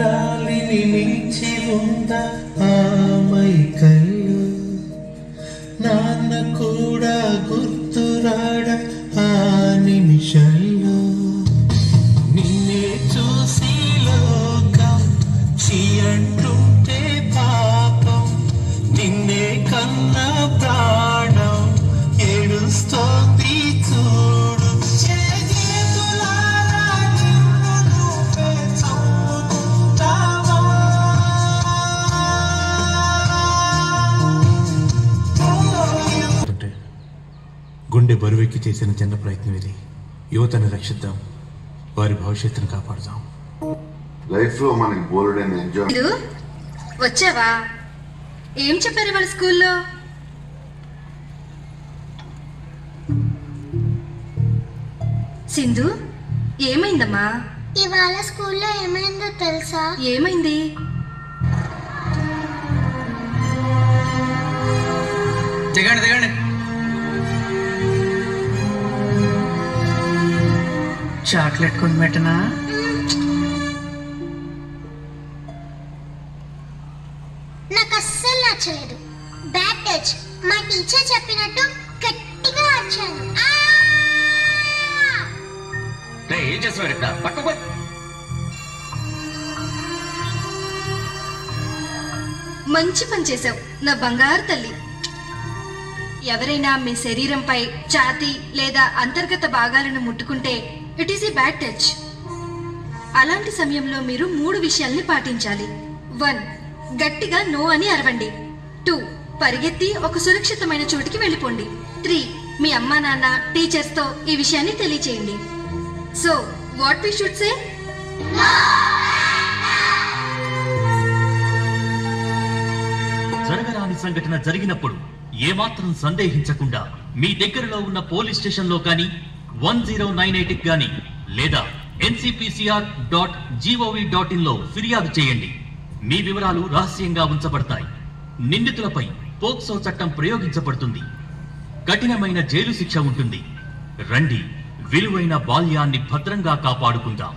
గాలిని మించి ఉందా ఆమై కళ్ళు నాన్న కూడా గుర్తురాడ ఆ నిమిషంలో నిన్నే చూసి లోకం చీ అంటుంటే పాపం నిన్నే కన్న ప్రాణం ఏడుస్తోంది చూడు గుండె బరువెక్కి చేసిన చిన్న ప్రయత్నం ఇది. యువతను రక్షిద్దాం, వారి భవిష్యత్తును కాపాడుదాం. లైఫ్ లో మనకి బోల్డెన్ ఎంజాయ్. వచ్చావా? ఏం చెప్పారు వాళ్ళ స్కూల్లో? సింధు, ఏమైందమ్మా? ఇవాళ స్కూల్లో ఏమైందో తెలుసా? ఏమైంది? దిగండి దిగండి. చాక్లెట్ కొని పెట్టనా? నాకు అస్సలు నచ్చలేదు. Bad touch. మా టీచర్ చెప్పినట్టు గట్టిగా అరిచాను. ఏం చేస్తున్నాడు ఇక్కడ? పట్టుకో. మంచి పని చేసావు నా బంగారు తల్లి. ఎవరైనా మీ శరీరంపై ఛాతీ లేదా అంతర్గత భాగాలను ముట్టుకుంటే it is a bad touch. అలాంటి సమయంలో మీరు 3 విషయాల్ని పాటించాలి. 1. గట్టిగా నో అని అరవండి. 2. పరిగెత్తి ఒక సురక్షితమైన చోటికి వెళ్ళిపోండి. 3. మీ అమ్మా నాన్న టీచర్స్ తో ఈ విషయాన్ని తెలియచేయండి. So what we should say? జరగరాని సంఘటన జరిగినప్పుడు ఏమాత్రం సందేహించకుండా మీ దగ్గరలో ఉన్న పోలీస్ స్టేషన్ లో కానీ 1098 గాని లేదా ncpcr.gov.in లో ఫిర్యాదు చేయండి. మీ వివరాలు రహస్యంగా ఉంచబడతాయి. నిందితులపై పోక్సో చట్టం ప్రయోగించబడుతుంది. కఠినమైన జైలు శిక్ష ఉంటుంది. రండి, విలువైన బాల్యాన్ని భద్రంగా కాపాడుకుందాం.